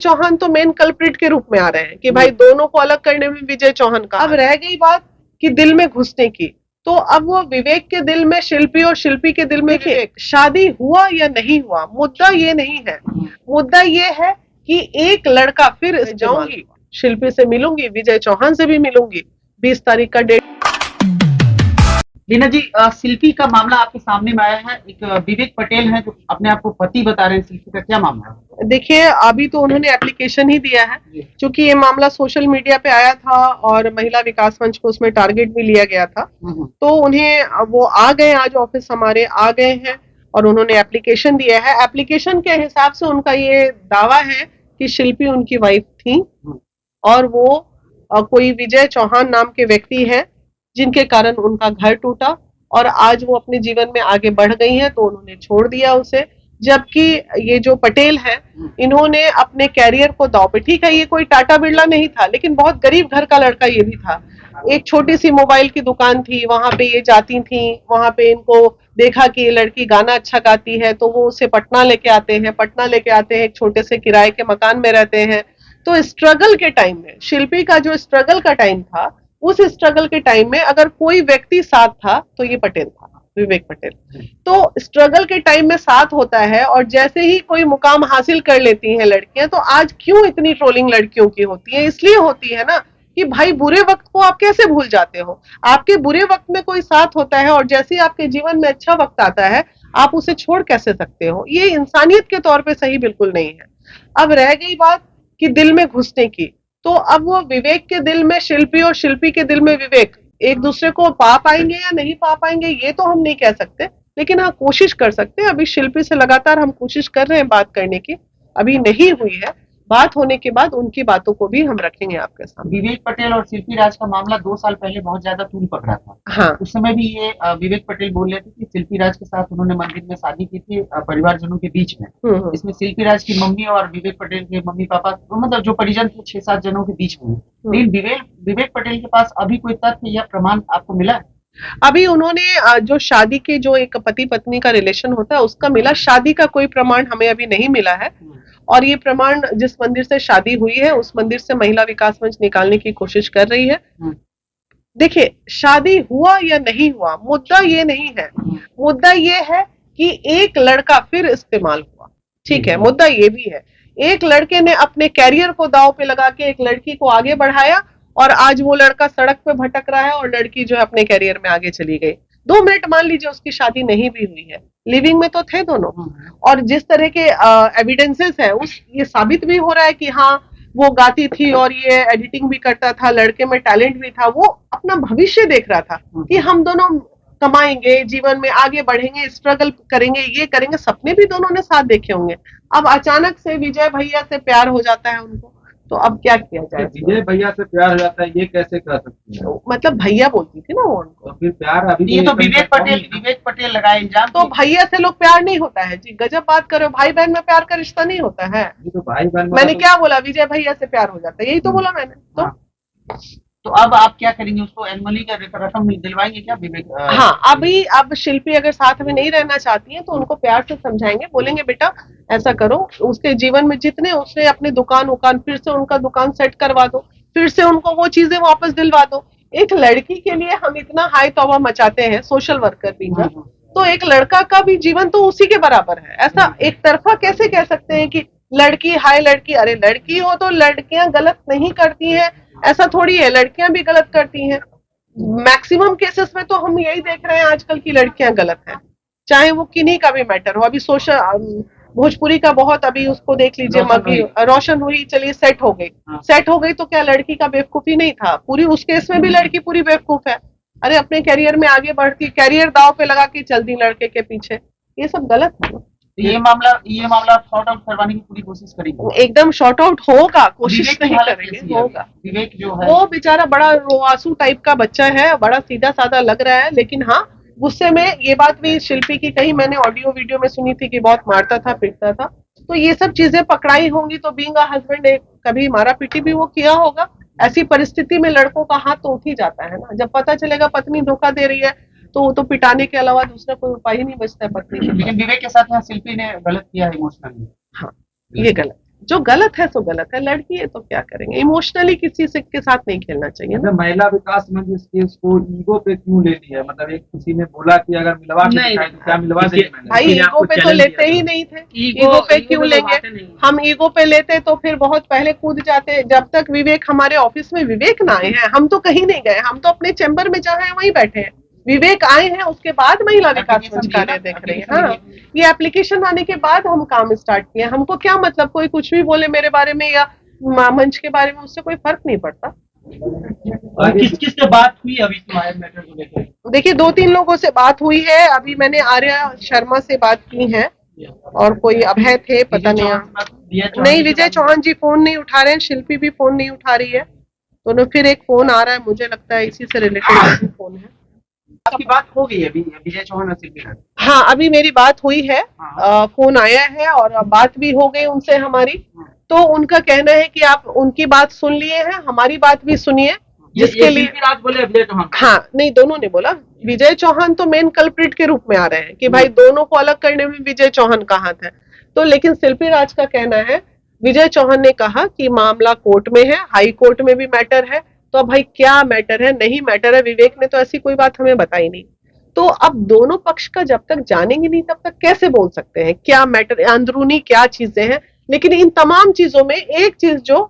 चौहान तो main culprit के रूप में आ रहे हैं कि भाई दोनों को अलग करने में विजय चौहान का। अब रह गई बात कि दिल में घुसने की, तो अब वो विवेक के दिल में शिल्पी और शिल्पी के दिल में विवेक। शादी हुआ या नहीं हुआ मुद्दा ये नहीं है, मुद्दा ये है कि एक लड़का फिर जाऊंगी, शिल्पी से मिलूंगी, विजय चौहान से भी मिलूंगी, 20 तारीख का डेट। लीना जी, शिल्पी का मामला आपके सामने में आया है। एक विवेक पटेल है जो अपने आप को पति बता रहे हैं। शिल्पी का क्या मामला है? देखिए, अभी तो उन्होंने एप्लीकेशन ही दिया है, क्योंकि ये मामला सोशल मीडिया पे आया था और महिला विकास मंच को उसमें टारगेट भी लिया गया था। तो उन्हें वो आ गए, आज ऑफिस हमारे आ गए हैं और उन्होंने एप्लीकेशन दिया है। एप्लीकेशन के हिसाब से उनका ये दावा है कि शिल्पी उनकी वाइफ थी और वो कोई विजय चौहान नाम के व्यक्ति है जिनके कारण उनका घर टूटा और आज वो अपने जीवन में आगे बढ़ गई हैं, तो उन्होंने छोड़ दिया उसे। जबकि ये जो पटेल है, इन्होंने अपने कैरियर को दांव पे, ठीक है ये कोई टाटा बिरला नहीं था, लेकिन बहुत गरीब घर का लड़का ये भी था। एक छोटी सी मोबाइल की दुकान थी, वहां पे ये जाती थी, वहां पे इनको देखा कि ये लड़की गाना अच्छा गाती है, तो वो उसे पटना लेके आते हैं। पटना लेके आते हैं, एक छोटे से किराए के मकान में रहते हैं। तो स्ट्रगल के टाइम में, शिल्पी का जो स्ट्रगल का टाइम था, उस स्ट्रगल के टाइम में अगर कोई व्यक्ति साथ था तो ये पटेल था, विवेक पटेल। तो स्ट्रगल के टाइम में साथ होता है और जैसे ही कोई मुकाम हासिल कर लेती हैं लड़कियां, तो आज क्यों इतनी ट्रोलिंग लड़कियों की होती है? इसलिए होती है ना कि भाई बुरे वक्त को आप कैसे भूल जाते हो। आपके बुरे वक्त में कोई साथ होता है और जैसे ही आपके जीवन में अच्छा वक्त आता है, आप उसे छोड़ कैसे सकते हो? ये इंसानियत के तौर पे सही बिल्कुल नहीं है। अब रह गई बात कि दिल में घुसने की, तो अब वो विवेक के दिल में शिल्पी और शिल्पी के दिल में विवेक एक दूसरे को पा पाएंगे या नहीं पा पाएंगे ये तो हम नहीं कह सकते, लेकिन हाँ कोशिश कर सकते हैं। अभी शिल्पी से लगातार हम कोशिश कर रहे हैं बात करने की, अभी नहीं हुई है। बात होने के बाद उनकी बातों को भी हम रखेंगे आपके सामने। विवेक पटेल और शिल्पी राज का मामला 2 साल पहले बहुत ज्यादा तूल पकड़ा था। हाँ, उस समय भी ये विवेक पटेल बोल रहे थे कि शिल्पी राज के साथ उन्होंने मंदिर में शादी की थी परिवारजनों के बीच में। इसमें शिल्पी राज की मम्मी और विवेक पटेल के मम्मी पापा, मतलब जो परिजन थे 6-7 जनों के बीच में। लेकिन विवेक पटेल के पास अभी कोई तथ्य या प्रमाण आपको मिला है? अभी उन्होंने जो शादी के जो एक पति पत्नी का रिलेशन होता है उसका मिला, शादी का कोई प्रमाण हमें अभी नहीं मिला है। और ये प्रमाण जिस मंदिर से शादी हुई है उस मंदिर से महिला विकास मंच निकालने की कोशिश कर रही है। देखिए, शादी हुआ या नहीं हुआ मुद्दा ये नहीं है, मुद्दा ये है कि एक लड़का फिर इस्तेमाल हुआ। ठीक है, मुद्दा ये भी है, एक लड़के ने अपने कैरियर को दांव पे लगा के एक लड़की को आगे बढ़ाया और आज वो लड़का सड़क पे भटक रहा है और लड़की जो है अपने कैरियर में आगे चली गई। 2 मिनट मान लीजिए उसकी शादी नहीं भी हुई है, लिविंग में तो थे दोनों, और जिस तरह के एविडेंसेस है उस ये साबित भी हो रहा है कि हाँ वो गाती थी और ये एडिटिंग भी करता था, लड़के में टैलेंट भी था, वो अपना भविष्य देख रहा था कि हम दोनों कमाएंगे, जीवन में आगे बढ़ेंगे, स्ट्रगल करेंगे, ये करेंगे, सपने भी दोनों ने साथ देखे होंगे। अब अचानक से विजय भैया से प्यार हो जाता है उनको, तो अब क्या किया जाए? विजय भैया से प्यार हो जाता है, ये कैसे कर सकते हैं? मतलब भैया बोलती थी ना वो उनको, तो फिर प्यार अभी ये तो विवेक पटेल लगाए इल्जाम। तो भैया से लोग प्यार नहीं होता है जी, गजब बात करो, भाई बहन में प्यार का रिश्ता नहीं होता है। तो भाई बहन मैंने क्या बोला? विजय भैया से प्यार हो जाता है, यही तो बोला मैंने। तो अब आप क्या करेंगे? उसको एनुअली का रकम दिलवाएंगे क्या विवेक? हाँ, अभी अब शिल्पी अगर साथ में नहीं रहना चाहती है तो उनको प्यार से समझाएंगे, बोलेंगे बेटा ऐसा करो, उसके जीवन में जितने उसने अपने दुकान फिर से उनका दुकान सेट करवा दो, फिर से उनको वो चीजें वापस दिलवा दो। एक लड़की के लिए हम इतना हाई तौबा मचाते हैं, सोशल वर्कर भी है, तो एक लड़का का भी जीवन तो उसी के बराबर है। ऐसा एक तरफा कैसे कह सकते हैं कि लड़की हाय लड़की? अरे लड़की हो तो लड़कियां गलत नहीं करती हैं, ऐसा थोड़ी है, लड़कियां भी गलत करती हैं। मैक्सिमम केसेस में तो हम यही देख रहे हैं आजकल की लड़कियां गलत हैं, चाहे वो किन्हीं का भी मैटर हो। अभी सोशल भोजपुरी का बहुत, अभी उसको देख लीजिए, मगी रोशन हुई, चलिए सेट हो गई, सेट हो गई तो क्या लड़की का बेवकूफी नहीं था? पूरी उस केस में भी लड़की पूरी बेवकूफ है। अरे अपने कैरियर में आगे बढ़ती, कैरियर दाव पे लगा के चल दी लड़के के पीछे, ये सब गलत है। ये मामला शॉर्ट आउट करवाने की पूरी कोशिश करेंगे। एकदम शॉर्ट आउट होगा, कोशिश नहीं करेंगे, होगा। विवेक जो है वो बेचारा बड़ा रोआसू टाइप का बच्चा है, बड़ा सीधा साधा लग रहा है, लेकिन हाँ गुस्से में, ये बात भी शिल्पी की कहीं मैंने ऑडियो वीडियो में सुनी थी कि बहुत मारता था पीटता था, तो ये सब चीजें पकड़ाई होंगी तो बीइंग अ हस्बैंड कभी मारा पीटी भी वो किया होगा। ऐसी परिस्थिति में लड़कों का हाथ तो उठ ही जाता है ना, जब पता चलेगा पत्नी धोखा दे रही है तो वो तो पिटाने के अलावा दूसरा कोई उपाय ही नहीं बचता है पत्नी के। लेकिन विवेक के साथ यहाँ शिल्पी ने गलत किया है इमोशनली। हाँ, ये गलत। जो गलत है सो गलत है, लड़की है तो क्या करेंगे, इमोशनली किसी से के साथ नहीं खेलना चाहिए ना। मतलब महिला विकास मंच इस केस को ईगो पे क्यों ले लिया है? मतलब एक किसी ने बोला कि अगर मिलवा के नहीं, दिखाए तो क्या मिलवा देंगे? मैंने भाई ईगो पे तो लेते ही नहीं थे, ईगो पे क्यों लेंगे? हम ईगो पे लेते तो फिर बहुत पहले कूद जाते। जब तक विवेक हमारे ऑफिस में विवेक ना आए हैं, हम तो कहीं नहीं गए, हम तो अपने चैम्बर में जहाँ है वहीं बैठे हैं। विवेक आए हैं उसके बाद महिला विकास मंच कार्य देख रही है। हाँ, ये एप्लीकेशन आने के बाद हम काम स्टार्ट किए। हमको क्या मतलब कोई कुछ भी बोले मेरे बारे में या मंच के बारे में, उससे कोई फर्क नहीं पड़ता। किस किस से बात हुई अभी तुम्हारे मैटर को लेकर? देखिए 2-3 लोगों से बात हुई है। अभी मैंने आर्या शर्मा से बात की है और कोई अभय थे, पता नहीं विजय चौहान जी फोन नहीं उठा रहे हैं, शिल्पी भी फोन नहीं उठा रही है। तो फिर एक फोन आ रहा है, मुझे लगता है इसी से रिलेटेड फोन है। आपकी बात हो गई है अभी विजय चौहान और शिल्पी राज? हाँ, अभी मेरी बात हुई है, फोन आया है और बात भी हो गई उनसे हमारी। तो उनका कहना है कि आप उनकी बात सुन लिए हैं, हमारी बात भी सुनिए, जिसके लिए शिल्पी राज बोले विजय चौहान? हाँ, नहीं दोनों ने बोला। विजय चौहान तो मेन कल्प्रिट के रूप में आ रहे हैं कि भाई दोनों को अलग करने में विजय चौहान का हाथ है। तो लेकिन शिल्पी राज का कहना है, विजय चौहान ने कहा कि मामला कोर्ट में है, हाई कोर्ट में भी मैटर है। तो अब भाई क्या मैटर है, नहीं मैटर है, विवेक ने तो ऐसी कोई बात हमें बताई नहीं। तो अब दोनों पक्ष का जब तक जानेंगे नहीं तब तक कैसे बोल सकते हैं क्या मैटर, अंदरूनी क्या चीजें हैं। लेकिन इन तमाम चीजों में एक चीज जो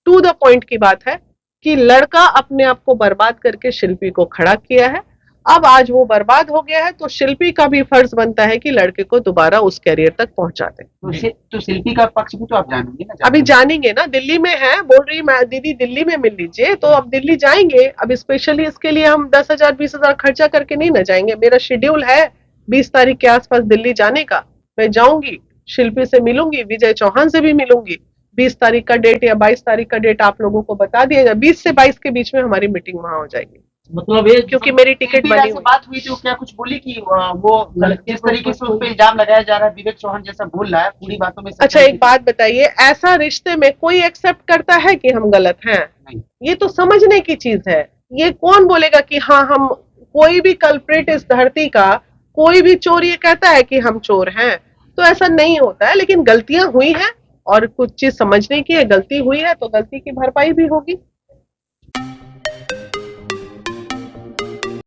टू द पॉइंट की बात है कि लड़का अपने आप को बर्बाद करके शिल्पी को खड़ा किया है। अब आज वो बर्बाद हो गया है तो शिल्पी का भी फर्ज बनता है कि लड़के को दोबारा उस कैरियर तक पहुंचा दे। तो शिल्पी का पक्ष भी तो आप जानेंगे ना? अभी जानेंगे ना, दिल्ली में है, बोल रही मैं दीदी दिल्ली में मिल लीजिए। तो अब दिल्ली जाएंगे। अब स्पेशली इसके लिए हम 10,000 20,000 खर्चा करके नहीं न जाएंगे। मेरा शेड्यूल है 20 तारीख के आसपास दिल्ली जाने का। मैं जाऊंगी, शिल्पी से मिलूंगी, विजय चौहान से भी मिलूंगी। 20 तारीख का डेट या 22 तारीख का डेट आप लोगों को बता दिया जाए। 20 से 22 के बीच में हमारी मीटिंग वहां हो जाएगी। मतलब ये क्योंकि मेरी टिकट बनी हुई। बात हुई थी, क्या कुछ बोली कि वो जिस तरीके से उस पर इल्जाम लगाया जा रहा है, विवेक चौहान जैसा बोल रहा है, पूरी बातों में अच्छा एक बात बताइए, ऐसा रिश्ते में कोई एक्सेप्ट करता है कि हम गलत हैं? ये तो समझने की चीज है। ये कौन बोलेगा कि हाँ हम, कोई भी कल्प्रिट इस धरती का, कोई भी चोर ये कहता है कि हम चोर हैं? तो ऐसा नहीं होता है। लेकिन गलतियां हुई हैं और कुछ चीज समझने की है, गलती हुई है तो गलती की भरपाई भी होगी।